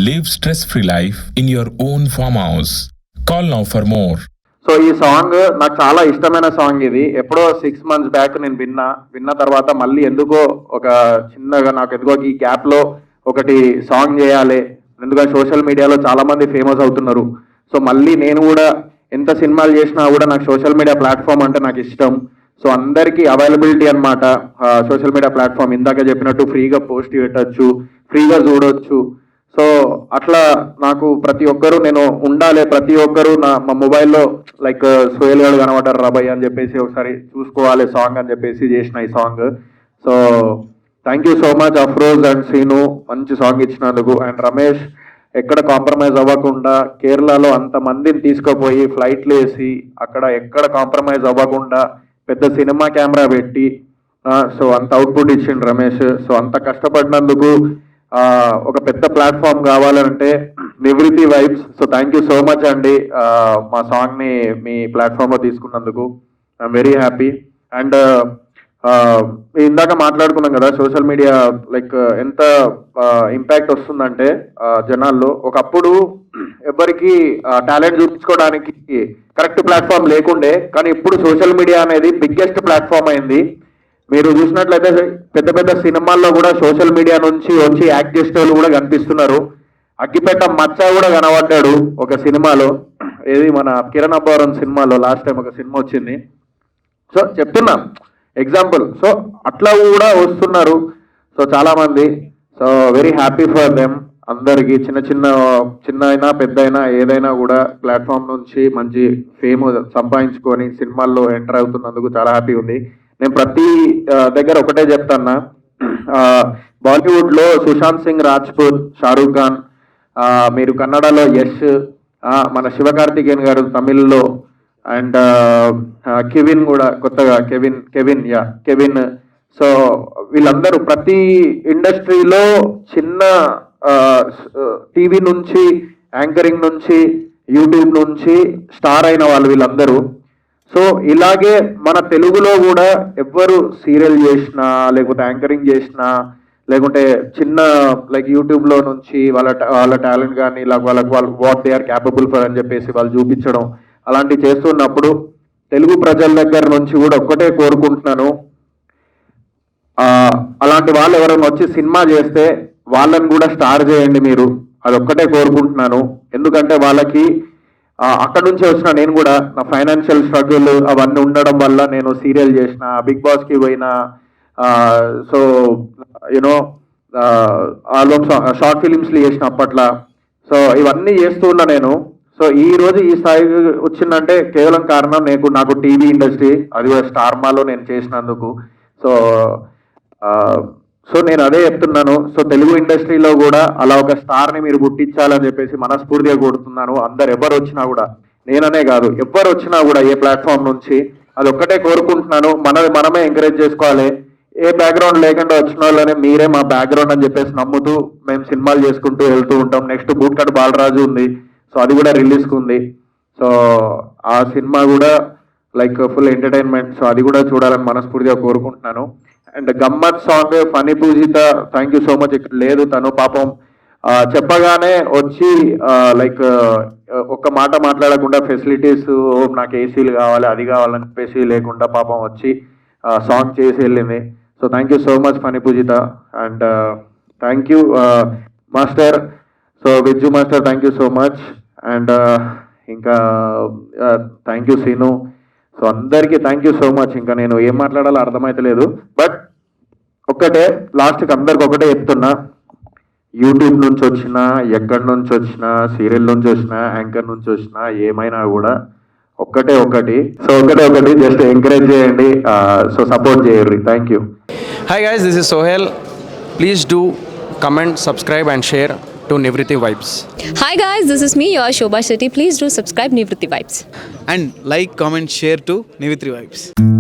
Live stress-free life in your own farmhouse. Call now for more. So ఈ song నాకు చాలా ఇష్టమైన song. ఇది ఎప్పుడో 6 months బ్యాక్ నేను విన్న తర్వాత మళ్ళీ ఎందుకో ఒక చిన్నగా నాకు ఎందుకో ఈ గ్యాప్లో ఒకటి సాంగ్ చేయాలి, ఎందుకంటే సోషల్ మీడియాలో చాలా మంది ఫేమస్ అవుతున్నారు. సో మళ్ళీ నేను కూడా ఎంత సినిమాలు చేసినా కూడా నాకు సోషల్ మీడియా ప్లాట్ఫామ్ అంటే నాకు ఇష్టం. సో అందరికీ అవైలబిలిటీ అనమాట సోషల్ మీడియా ప్లాట్ఫామ్. ఇందాక చెప్పినట్టు ఫ్రీగా పోస్ట్ పెట్టచ్చు, ఫ్రీగా చూడొచ్చు. సో అట్లా నాకు ప్రతి ఒక్కరు నేను ఉండాలి, ప్రతి ఒక్కరు మా మొబైల్లో లైక్ సోయల్ గారు కనబడ్డారు రాబోయ్ అని చెప్పేసి ఒకసారి చూసుకోవాలి సాంగ్ అని చెప్పేసి చేసిన ఈ song. So thank you so much Afroz and Seenu, మంచి సాంగ్ ఇచ్చినందుకు. అండ్ రమేష్ ఎక్కడ కాంప్రమైజ్ అవ్వకుండా కేరళలో అంతమందిని తీసుకుపోయి ఫ్లైట్లు వేసి అక్కడ ఎక్కడ కాంప్రమైజ్ అవ్వకుండా పెద్ద సినిమా కెమెరా పెట్టి సో అంత అవుట్పుట్ ఇచ్చిండు రమేష్. సో అంత కష్టపడినందుకు ఒక పెద్ద ప్లాట్ఫామ్ కావాలంటే నివృత్తి vibes. So thank you so much అండి మా సాంగ్ని మీ ప్లాట్ఫామ్లో తీసుకున్నందుకు. I'm very happy. అండ్ ఇందాక మాట్లాడుకున్నాం కదా సోషల్ మీడియా లైక్ ఎంత ఇంపాక్ట్ వస్తుందంటే జనాల్లో. ఒకప్పుడు ఎవరికి టాలెంట్ చూపించుకోవడానికి కరెక్ట్ ప్లాట్ఫామ్ లేకుండే, కానీ ఇప్పుడు సోషల్ మీడియా అనేది బిగ్గెస్ట్ ప్లాట్ఫామ్ అయింది. మీరు చూసినట్లయితే పెద్ద పెద్ద సినిమాల్లో కూడా సోషల్ మీడియా నుంచి వచ్చి యాక్ట్ చేసే వాళ్ళు కూడా కనిపిస్తున్నారు. అగ్గిపెట్ట మచ్చ కూడా కనబడ్డాడు ఒక సినిమాలో, ఏది మన కిరణ్ అబ్బవరం సినిమాలో లాస్ట్ టైం ఒక సినిమా వచ్చింది. సో చెప్తున్నాం ఎగ్జాంపుల్. సో అట్లా కూడా వస్తున్నారు సో చాలామంది. So very happy for them అందరికీ. చిన్న అయినా పెద్ద అయినా ఏదైనా కూడా ప్లాట్ఫామ్ నుంచి మంచి ఫేమ్ సంపాదించుకొని సినిమాల్లో ఎంటర్ అవుతున్నందుకు చాలా హ్యాపీ ఉంది. నేను ప్రతి దగ్గర ఒకటే చెప్తాన్నా, బాలీవుడ్లో సుశాంత్ సింగ్ రాజ్పూత్, షారూక్ ఖాన్, మీరు కన్నడలో యష్, మన శివకార్తికేయన్ గారు తమిళ్లో, అండ్ కెవిన్ కూడా కొత్తగా కెవిన్. సో వీళ్ళందరూ ప్రతి ఇండస్ట్రీలో చిన్న టీవీ నుంచి, యాంకరింగ్ నుంచి, యూట్యూబ్ నుంచి స్టార్ అయిన వాళ్ళు వీళ్ళందరూ. సో ఇలాగే మన తెలుగులో కూడా ఎవ్వరు సీరియల్ చేసినా లేకపోతే యాంకరింగ్ చేసినా లేకుంటే చిన్న లైక్ యూట్యూబ్లో నుంచి వాళ్ళ టాలెంట్ కానీ ఇలా వాళ్ళకి what they are capable for అని చెప్పేసి వాళ్ళు చూపించడం అలాంటివి చేస్తున్నప్పుడు తెలుగు ప్రజల దగ్గర నుంచి కూడా ఒక్కటే కోరుకుంటున్నాను, అలాంటి వాళ్ళు ఎవరైనా వచ్చి సినిమా చేస్తే వాళ్ళని కూడా స్టార్ చేయండి మీరు. అదొక్కటే కోరుకుంటున్నాను. ఎందుకంటే వాళ్ళకి అక్కడ నుంచే వచ్చిన నేను కూడా నా ఫైనాన్షియల్ స్ట్రగుల్ అవన్నీ ఉండడం వల్ల నేను సీరియల్ చేసిన, బిగ్ బాస్కి పోయిన, సో యూనో షార్ట్ ఫిలిమ్స్లు చేసిన అప్పట్లో. సో ఇవన్నీ చేస్తూ ఉన్నా నేను. సో ఈ రోజు ఈ స్థాయికి వచ్చిందంటే కేవలం కారణం నాకు టీవీ ఇండస్ట్రీ, అది కూడా స్టార్ మాలో నేను చేసినందుకు. సో నేను అదే చెప్తున్నాను. సో తెలుగు ఇండస్ట్రీలో కూడా అలా ఒక స్టార్ని మీరు పుట్టించాలని చెప్పేసి మనస్ఫూర్తిగా కోరుతున్నాను. అందరు ఎవరు వచ్చినా కూడా, నేననే కాదు ఎవరు వచ్చినా కూడా ఏ ప్లాట్ఫామ్ నుంచి, అది ఒక్కటే కోరుకుంటున్నాను. మనమే ఎంకరేజ్ చేసుకోవాలి. ఏ బ్యాక్గ్రౌండ్ లేకుండా వచ్చిన వాళ్ళనే మీరే మా బ్యాక్గ్రౌండ్ అని చెప్పేసి నమ్ముతూ మేము సినిమాలు చేసుకుంటూ వెళ్తూ ఉంటాం. నెక్స్ట్ బూట్కట్ బాలరాజు ఉంది, సో అది కూడా రిలీజ్కి ఉంది. సో ఆ సినిమా కూడా లైక్ ఫుల్ ఎంటర్టైన్మెంట్. సో అది కూడా చూడాలని మనస్ఫూర్తిగా కోరుకుంటున్నాను. అండ్ గమ్మత్ song Phani Poojitha, thank you so much. ఇక్కడ లేదు తను పాపం, చెప్పగానే వచ్చి లైక్ ఒక్క మాట మాట్లాడకుండా ఫెసిలిటీస్ నాకు ఏసీలు కావాలి అది కావాలని చెప్పేసి లేకుండా పాపం వచ్చి సాంగ్ చేసి వెళ్ళింది. So thank you so much Phani Poojitha. And thank you master, so Vijju master, thank you so much. And ఇంకా థ్యాంక్ యూ సీను. సో అందరికీ థ్యాంక్ యూ సో మచ్. ఇంకా నేను ఏం మాట్లాడాలో అర్థమైతలేదు. బట్ ఒక్కటే లాస్ట్కి అందరికి ఒకటే చెప్తున్నా, యూట్యూబ్ నుంచి వచ్చినా, ఎక్కడి నుంచి వచ్చినా, సీరియల్ నుంచి వచ్చినా, యాంకర్ నుంచి వచ్చినా, ఏమైనా కూడా ఒకటి జస్ట్ ఎంకరేజ్ చేయండి, సో సపోర్ట్ చేయండి. Thank you. Hi guys, this is Sohail. Please do comment, subscribe and share to Nivritti Vibes. Hi guys, this is me, your Shobha Shetty. Please do subscribe Nivritti Vibes. And like, comment, share to Nivritti Vibes.